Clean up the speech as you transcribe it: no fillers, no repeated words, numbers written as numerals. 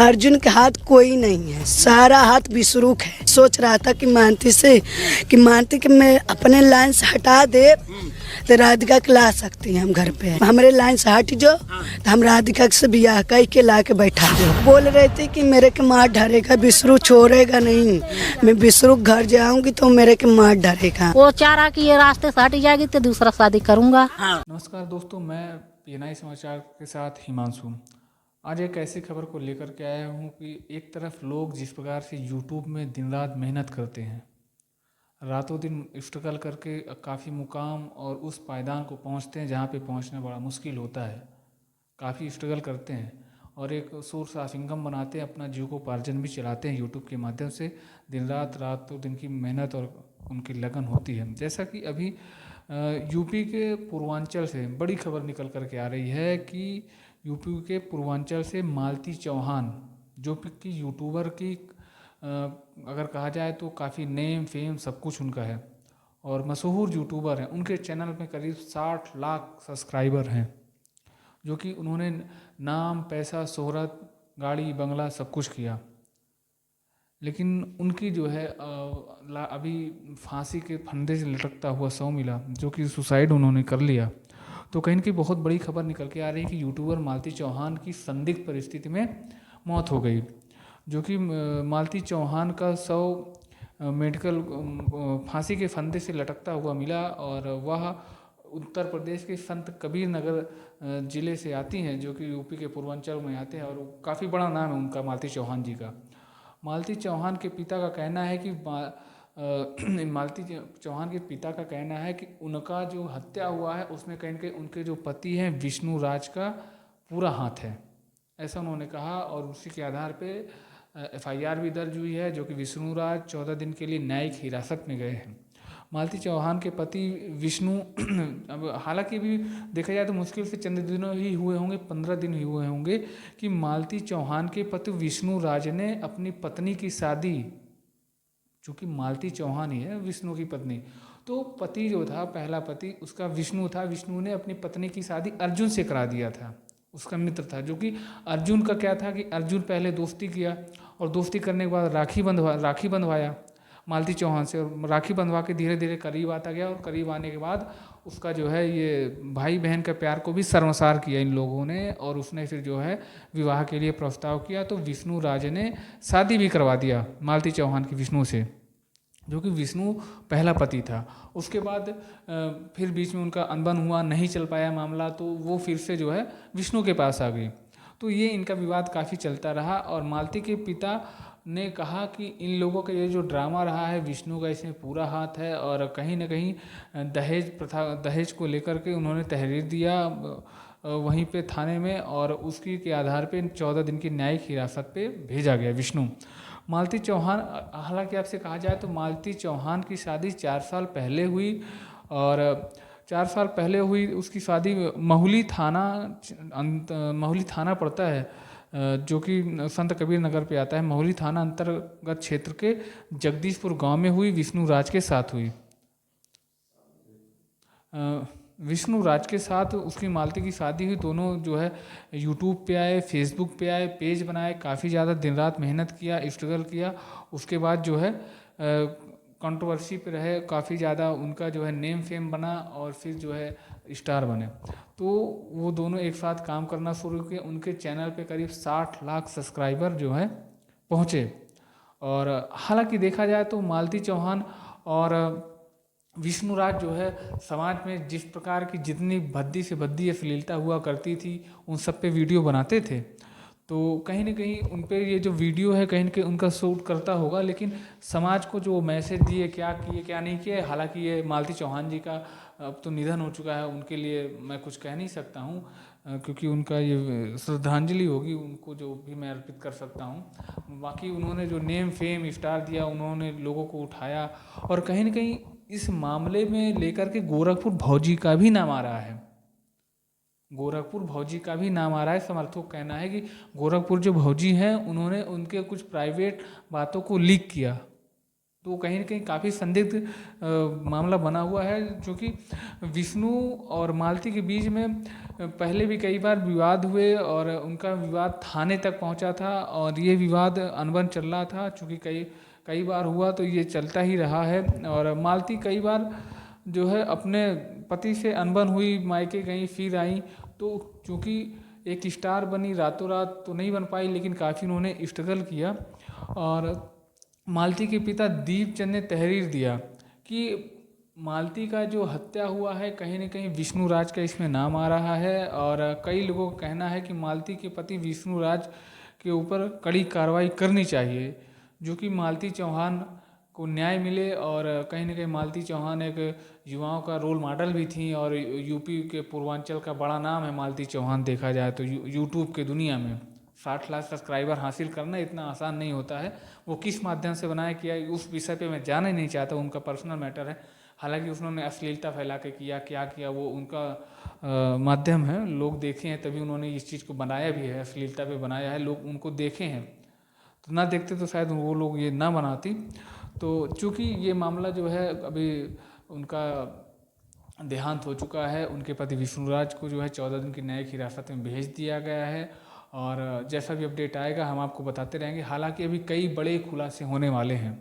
अर्जुन के हाथ कोई नहीं है, सारा हाथ विश्वरूप है। सोच रहा था कि मानती कि मैं अपने लाइन से हटा दे तो राधिका के ला सकती हैं हम घर पे। हमारे लाइन से हट जो तो हम राधिका से ब्याह कह के ला के बैठा दो। बोल रहे थे कि मेरे के मार डरेगा, विश्वरूप छोड़ेगा नहीं। मैं विश्वरूप घर जाऊंगी तो मेरे के मार डरेगा। वो चाह रहा कि ये रास्ते से हट जाएगी तो दूसरा शादी करूंगा। नमस्कार दोस्तों, मैं पीएनआई समाचार के साथ हिमांशु। आज एक ऐसी खबर को लेकर के आया हूँ कि एक तरफ लोग जिस प्रकार से यूट्यूब में दिन रात मेहनत करते हैं, रातों दिन स्ट्रगल करके काफ़ी मुकाम और उस पायदान को पहुँचते हैं जहाँ पे पहुँचना बड़ा मुश्किल होता है। काफ़ी स्ट्रगल करते हैं और एक सोर्स ऑफ इनकम बनाते हैं, अपना जीविकोपार्जन भी चलाते हैं यूट्यूब के माध्यम से। दिन रातों दिन की मेहनत और उनकी लगन होती है। जैसा कि अभी यूपी के पूर्वांचल से बड़ी खबर निकल कर के आ रही है कि यूपी के पूर्वांचल से मालती चौहान, जो कि यूट्यूबर की अगर कहा जाए तो काफ़ी नेम फेम सब कुछ उनका है और मशहूर यूट्यूबर हैं। उनके चैनल में करीब 60 लाख सब्सक्राइबर हैं, जो कि उन्होंने नाम, पैसा, शोहरत, गाड़ी, बंगला सब कुछ किया। लेकिन उनकी जो है अभी फांसी के फंदे से लटकता हुआ शव मिला, जो कि सुसाइड उन्होंने कर लिया। तो कहीं की बहुत बड़ी खबर निकल के आ रही है कि यूट्यूबर मालती चौहान की संदिग्ध परिस्थिति में मौत हो गई। जो कि मालती चौहान का शव मेडिकल फांसी के फंदे से लटकता हुआ मिला और वह उत्तर प्रदेश के संत कबीर नगर ज़िले से आती हैं, जो कि यूपी के पूर्वांचल में आते हैं और काफ़ी बड़ा नाम है उनका, मालती चौहान जी का। मालती चौहान के पिता का कहना है कि मालती चौहान के पिता का कहना है कि उनका जो हत्या हुआ है उसमें कहीं के उनके जो पति हैं विष्णु राज का पूरा हाथ है, ऐसा उन्होंने कहा। और उसी के आधार पे एफआईआर भी दर्ज हुई है, जो कि विष्णु राज 14 दिन के लिए न्यायिक हिरासत में गए हैं। मालती चौहान के पति विष्णु अब हालांकि भी देखा जाए तो मुश्किल से चंद दिनों ही हुए होंगे, 15 दिन ही हुए होंगे कि मालती चौहान के पति विष्णु राज ने अपनी पत्नी की शादी, चूँकि मालती चौहान ही है विष्णु की पत्नी, तो पति जो था, पहला पति उसका विष्णु था। विष्णु ने अपनी पत्नी की शादी अर्जुन से करा दिया था, उसका मित्र था। जो कि अर्जुन का क्या था कि अर्जुन पहले दोस्ती किया और दोस्ती करने के बाद राखी बंधवाया मालती चौहान से, और राखी बंधवा के धीरे धीरे करीब आता गया और करीब आने के बाद उसका जो है ये भाई बहन के प्यार को भी शर्मसार किया इन लोगों ने, और उसने फिर जो है विवाह के लिए प्रस्ताव किया। तो विष्णु राज ने शादी भी करवा दिया मालती चौहान की विष्णु से, जो कि विष्णु पहला पति था। उसके बाद फिर बीच में उनका अनबन हुआ, नहीं चल पाया मामला, तो वो फिर से जो है विष्णु के पास आ गई। तो ये इनका विवाद काफ़ी चलता रहा और मालती के पिता ने कहा कि इन लोगों का ये जो ड्रामा रहा है, विष्णु का इसमें पूरा हाथ है, और कहीं ना कहीं दहेज प्रथा, दहेज को लेकर के उन्होंने तहरीर दिया वहीं पे थाने में, और उसकी के आधार पे 14 दिन की न्यायिक हिरासत पे भेजा गया विष्णु। मालती चौहान, हालांकि आपसे कहा जाए तो मालती चौहान की शादी 4 साल पहले हुई, और 4 साल पहले हुई उसकी शादी महुली थाना पड़ता है, जो कि संत कबीर नगर पे आता है। महुली थाना अंतर्गत क्षेत्र के जगदीशपुर गांव में हुई, विष्णु राज के साथ हुई। विष्णु राज के साथ उसकी मालती की शादी हुई। दोनों जो है यूट्यूब पे आए, फेसबुक पे आए, पेज बनाए, काफ़ी ज़्यादा दिन रात मेहनत किया, स्ट्रगल किया। उसके बाद जो है कंट्रोवर्सी पे रहे, काफ़ी ज़्यादा उनका जो है नेम फेम बना और फिर जो है स्टार बने। तो वो दोनों एक साथ काम करना शुरू किए। उनके चैनल पे करीब 60 लाख सब्सक्राइबर जो है पहुँचे। और हालांकि देखा जाए तो मालती चौहान और विष्णु राज जो है समाज में जिस प्रकार की जितनी भद्दी से भद्दी अश्लीलता हुआ करती थी, उन सब पे वीडियो बनाते थे। तो कहीं ना कहीं उन पे ये जो वीडियो है कहीं ना कहीं उनका सूट करता होगा, लेकिन समाज को जो मैसेज दिए, क्या किए क्या नहीं किए, हालांकि ये मालती चौहान जी का अब तो निधन हो चुका है, उनके लिए मैं कुछ कह नहीं सकता हूँ, क्योंकि उनका ये श्रद्धांजलि होगी उनको जो भी मैं अर्पित कर सकता हूँ। बाकी उन्होंने जो नेम फेम स्टार दिया, उन्होंने लोगों को उठाया, और कहीं ना कहीं इस मामले में लेकर के गोरखपुर भौजी का भी नाम आ रहा है। गोरखपुर भौजी का भी नाम आ रहा है। समर्थकों का कहना है कि गोरखपुर जो भौजी हैं उन्होंने उनके कुछ प्राइवेट बातों को लीक किया, तो कहीं ना कहीं काफ़ी संदिग्ध मामला बना हुआ है, जो कि विष्णु और मालती के बीच में पहले भी कई बार विवाद हुए और उनका विवाद थाने तक पहुंचा था और ये विवाद अनबन चल रहा था। चूँकि कई कई बार हुआ तो ये चलता ही रहा है और मालती कई बार जो है अपने पति से अनबन हुई, मायके गई फिर आई। तो चूँकि एक स्टार बनी रातों रात तो नहीं बन पाई, लेकिन काफ़ी उन्होंने स्ट्रगल किया। और मालती के पिता दीपचंद ने तहरीर दिया कि मालती का जो हत्या हुआ है कहीं न कहीं विष्णु राज का इसमें नाम आ रहा है। और कई लोगों का कहना है कि मालती के पति विष्णु राज के ऊपर कड़ी कार्रवाई करनी चाहिए, जो कि मालती चौहान को न्याय मिले। और कहीं न कहीं मालती चौहान एक युवाओं का रोल मॉडल भी थी और यूपी के पूर्वांचल का बड़ा नाम है मालती चौहान। देखा जाए तो यूट्यूब के दुनिया में 60 लाख सब्सक्राइबर हासिल करना इतना आसान नहीं होता है। वो किस माध्यम से बनाया किया उस विषय पे मैं जाना ही नहीं चाहता, उनका पर्सनल मैटर है। हालांकि उन्होंने अश्लीलता फैला के किया, क्या किया वो उनका माध्यम है, लोग देखे हैं तभी उन्होंने इस चीज़ को बनाया भी है, अश्लीलता पे बनाया है, लोग उनको देखे हैं। तो ना देखते तो शायद वो लोग ये ना बनाती। तो चूँकि ये मामला जो है अभी उनका देहांत हो चुका है, उनके पति विष्णुराज को जो है 14 दिन की न्यायिक हिरासत में भेज दिया गया है। और जैसा भी अपडेट आएगा हम आपको बताते रहेंगे। हालांकि अभी कई बड़े खुलासे होने वाले हैं।